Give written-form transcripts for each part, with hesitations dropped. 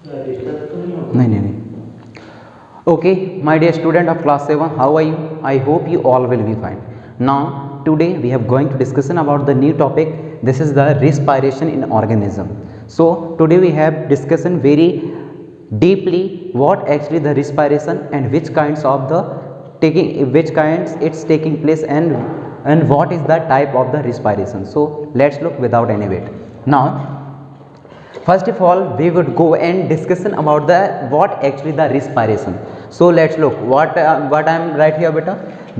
नहीं नहीं नहीं। Okay, my dear student of class 7, how are you? I hope you all will be fine. Now, today we are going to discussion about the new topic. This is the respiration in organism. So, today we have discussion very deeply what actually the respiration and which kinds of the which kinds it's taking place and what is the type of the respiration. So, let's look without any wait. Now, first of all, we would go and discussion about the what actually the respiration. So let's look what I am right here beta.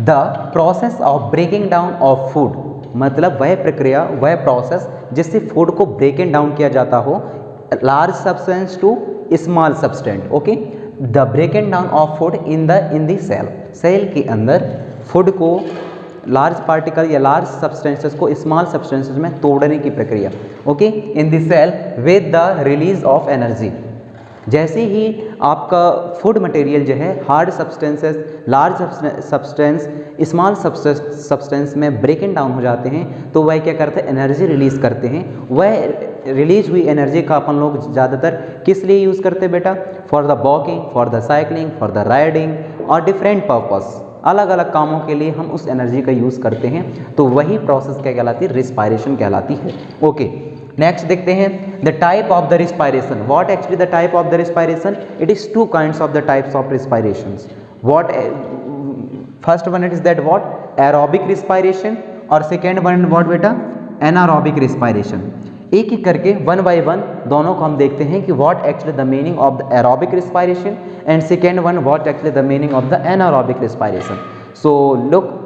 The process of breaking down of food, मतलब वह प्रक्रिया वह process जिससे food को breaking down किया जाता हो large substance to small substance. Okay, the breaking down of food in the cell के अंदर फूड को लार्ज पार्टिकल या लार्ज सब्सटेंसेस को स्मॉल सब्सटेंसेस में तोड़ने की प्रक्रिया. Okay, in the cell with the release of energy. जैसे ही आपका फूड मटेरियल जो है hard substances large substance small substance में ब्रेकिंग डाउन हो जाते हैं तो वह क्या करते हैं, एनर्जी रिलीज करते हैं. वह रिलीज हुई एनर्जी का अपन लोग ज़्यादातर किस लिए यूज़ करते हैं बेटा? For the walking, for the cycling, for the riding और डिफरेंट पर्पस. अलग अलग कामों के लिए हम उस एनर्जी का यूज़ करते हैं. तो वही प्रोसेस क्या कहलाती है? रिस्पायरेशन कहलाती है. ओके, नेक्स्ट देखते हैं the type of the respiration. What actually the type of the respiration? It is two kinds of the types of respirations. What first one it is that what aerobic respiration और second one what बेटा? Anaerobic respiration. एक एक करके one by one दोनों को हम देखते हैं कि what actually the meaning of the aerobic respiration and second one what actually the meaning of the anaerobic respiration. So look,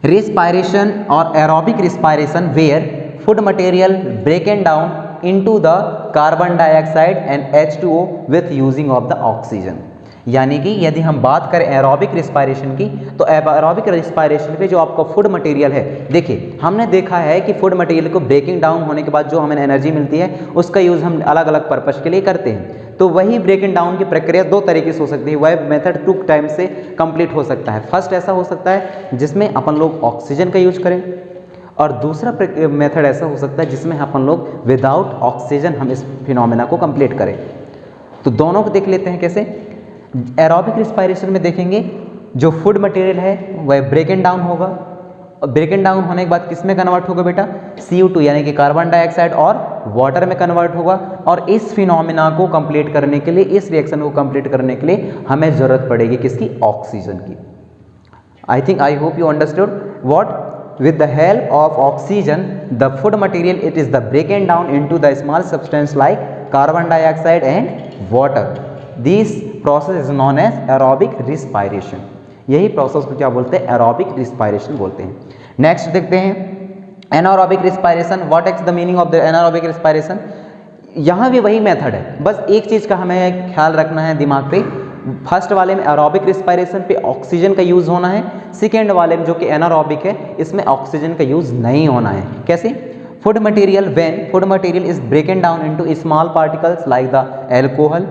respiration or aerobic respiration where food material broken down into the carbon dioxide and H2O with using of the oxygen. यानी कि यदि हम बात करें aerobic respiration की तो aerobic respiration पे जो आपका फूड मटेरियल है, देखिए हमने देखा है कि फूड मटेरियल को ब्रेकिंग डाउन होने के बाद जो हमें एनर्जी मिलती है उसका यूज़ हम अलग अलग पर्पस के लिए करते हैं. तो वही ब्रेकिंग डाउन की प्रक्रिया दो तरीके से हो सकती है. वह मेथड टू टाइम से कंप्लीट हो सकता है. फर्स्ट ऐसा हो सकता है जिसमें अपन लोग ऑक्सीजन का यूज करें और दूसरा मेथड ऐसा हो सकता है जिसमें अपन लोग विदाउट ऑक्सीजन हम इस फिनोमेना को कंप्लीट करें. तो दोनों को देख लेते हैं कैसे. एरोबिक रिस्पायरेशन में देखेंगे जो फूड मटेरियल है वह ब्रेकिंग डाउन होगा और ब्रेकिंग डाउन होने के बाद किस में कन्वर्ट होगा बेटा? CO2 यानी कि कार्बन डाइऑक्साइड और वाटर में कन्वर्ट होगा. और इस फिनोमेना को कंप्लीट करने के लिए, इस रिएक्शन को कंप्लीट करने के लिए हमें ज़रूरत पड़ेगी किसकी? ऑक्सीजन की. I hope you understood what with the help of oxygen the food material it is the breaking down into the small substance like carbon dioxide and water. This process is known as aerobic respiration. यही process को क्या बोलते हैं? Aerobic respiration बोलते हैं. Next देखते हैं anaerobic respiration. What is the meaning of the anaerobic respiration? यहाँ भी वही मेथड है, बस एक चीज़ का हमें ख्याल रखना है दिमाग पे. फर्स्ट वाले में एरोबिक रिस्पायरेशन पे ऑक्सीजन का यूज़ होना है. सेकेंड वाले में जो कि एनारोबिक है इसमें ऑक्सीजन का यूज़ नहीं होना है. कैसे? Food material when food material is broken down into small particles like the alcohol,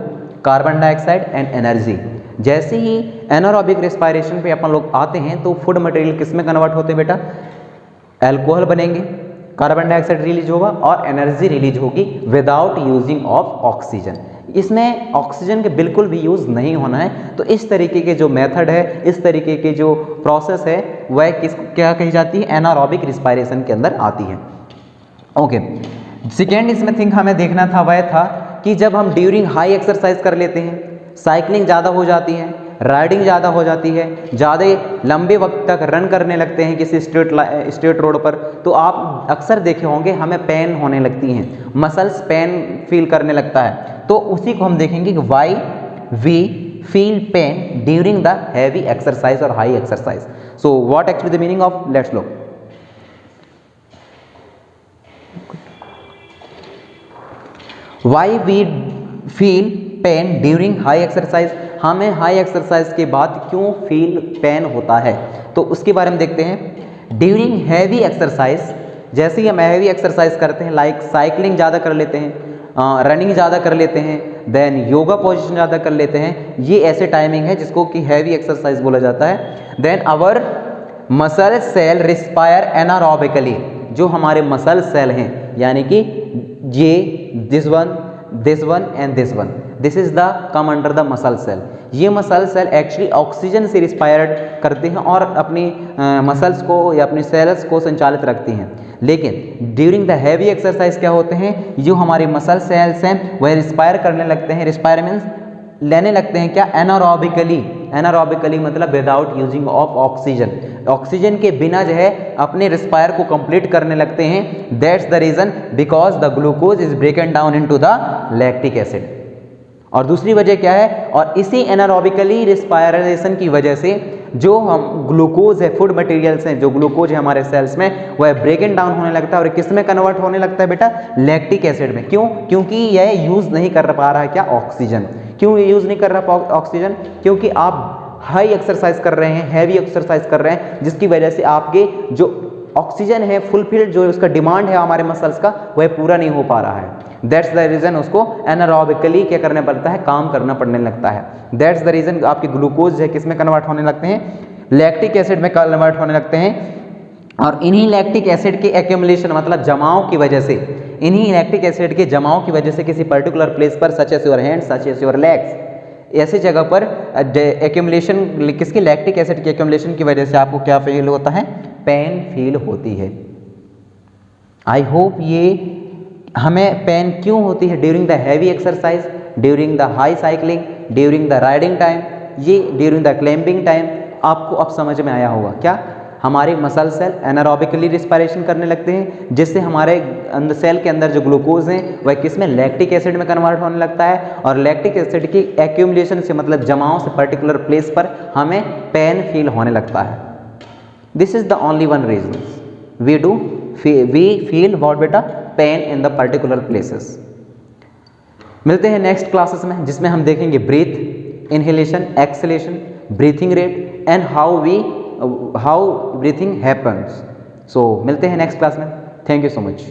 carbon dioxide and energy. जैसे ही एनारोबिक रिस्पायरेशन पे अपन लोग आते हैं तो फूड मटेरियल किस में कन्वर्ट होते हैं बेटा? एल्कोहल बनेंगे, कार्बन डाइऑक्साइड रिलीज होगा और एनर्जी रिलीज होगी विदाउट यूजिंग ऑफ ऑक्सीजन. इसमें ऑक्सीजन के बिल्कुल भी यूज़ नहीं होना है. तो इस तरीके के जो मेथड है, इस तरीके के जो प्रोसेस है वह क्या कही जाती है? एनारोबिक रिस्पायरेशन के अंदर आती है. ओके, सेकेंड इसमें थिंग हमें देखना था वह था कि जब हम ड्यूरिंग हाई एक्सरसाइज कर लेते हैं, साइकिलिंग ज़्यादा हो जाती है, राइडिंग ज़्यादा हो जाती है, ज़्यादा लंबे वक्त तक रन करने लगते हैं किसी स्ट्रेट रोड पर, तो आप अक्सर देखे होंगे हमें पेन होने लगती हैं, मसल्स पेन फील करने लगता है. तो उसी को हम देखेंगे कि why we feel pain during the heavy exercise और high exercise. So what actually the meaning of, let's look. Why we feel pain during high exercise. हमें हाई एक्सरसाइज के बाद क्यों फील पेन होता है तो उसके बारे में देखते हैं. ड्यूरिंग हैवी एक्सरसाइज, जैसे ही हम हैवी एक्सरसाइज करते हैं लाइक साइकिलिंग ज़्यादा कर लेते हैं, रनिंग ज़्यादा कर लेते हैं, देन योगा पोजीशन ज़्यादा कर लेते हैं, ये ऐसे टाइमिंग है जिसको कि हैवी एक्सरसाइज बोला जाता है. Then our muscle cell respire anaerobically. जो हमारे मसल सेल हैं यानी कि ये this one this one and this one, this is the come under the muscle cell. ये मसल सेल एक्चुअली ऑक्सीजन से रिस्पायर्ड करते हैं और अपनी मसल्स को या अपनी सेल्स को संचालित रखती हैं। लेकिन ड्यूरिंग द हैवी एक्सरसाइज क्या होते हैं, जो हमारे मसल सेल्स हैं वह रिस्पायर करने लगते हैं। रिस्पायर मीन्स लेने लगते हैं क्या, एनारोबिकली। एनारोबिकली मतलब without using of oxygen, oxygen के बिना जो है अपने रिस्पायर को कंप्लीट करने लगते हैं। That's the reason because the glucose is broken down into the lactic acid. और दूसरी वजह क्या है, और इसी एनारोबिकली रिस्पायरेशन की वजह से जो हम ग्लूकोज है, फूड मटेरियल्स हैं, जो ग्लूकोज है हमारे सेल्स में, वह ब्रेकन डाउन होने लगता है और किस में कन्वर्ट होने लगता है बेटा, लैक्टिक एसिड में। क्यों? क्योंकि यह यूज नहीं कर पा रहा है क्या, ऑक्सीजन। क्यों ये यूज नहीं कर रहा ऑक्सीजन? क्योंकि आप हाई एक्सरसाइज कर रहे हैं, हैवी एक्सरसाइज कर रहे हैं, जिसकी वजह से आपके जो ऑक्सीजन है फुलफिल्ड, जो उसका डिमांड है हमारे मसल्स का, वह पूरा नहीं हो पा रहा है। दैट्स द रीजन उसको एनारोबिकली क्या करने पड़ता है, काम करना पड़ने लगता है। दैट्स द रीजन आपके ग्लूकोज है किस में कन्वर्ट होने लगते हैं, लैक्टिक एसिड में कन्वर्ट होने लगते हैं। और इन्हीं लैक्टिक एसिड के एक्यूमुलेशन मतलब जमाव की वजह से, इन्हीं लैक्टिक एसिड के जमाव की वजह से किसी पर्टिकुलर प्लेस पर, such as your hand, such as your legs, ऐसी जगह पर एक्यूमुलेशन, किसके, लैक्टिक एसिड के एक्यूमुलेशन की वजह से आपको क्या फील होता है, पेन फील होती है। आई होप ये हमें पेन क्यों होती है during the heavy exercise, during the high cycling, during the riding time, ये ड्यूरिंग द क्लाइंबिंग टाइम, आपको अब समझ में आया होगा। क्या, हमारे मसल सेल एनारोबिकली रिस्पायरेशन करने लगते हैं, जिससे हमारे अंदर सेल के अंदर जो ग्लूकोज हैं वह किस में, लैक्टिक एसिड में कन्वर्ट होने लगता है। और लैक्टिक एसिड की एक्यूमुलेशन से मतलब जमाव से पर्टिकुलर प्लेस पर हमें पेन फील होने लगता है। This is the only one reason we feel what बेटा, pain in the particular places. मिलते हैं नेक्स्ट क्लासेस में, जिसमें हम देखेंगे breath, inhalation, exhalation, breathing rate and how breathing happens. So मिलते हैं नेक्स्ट क्लास में। Thank you so much.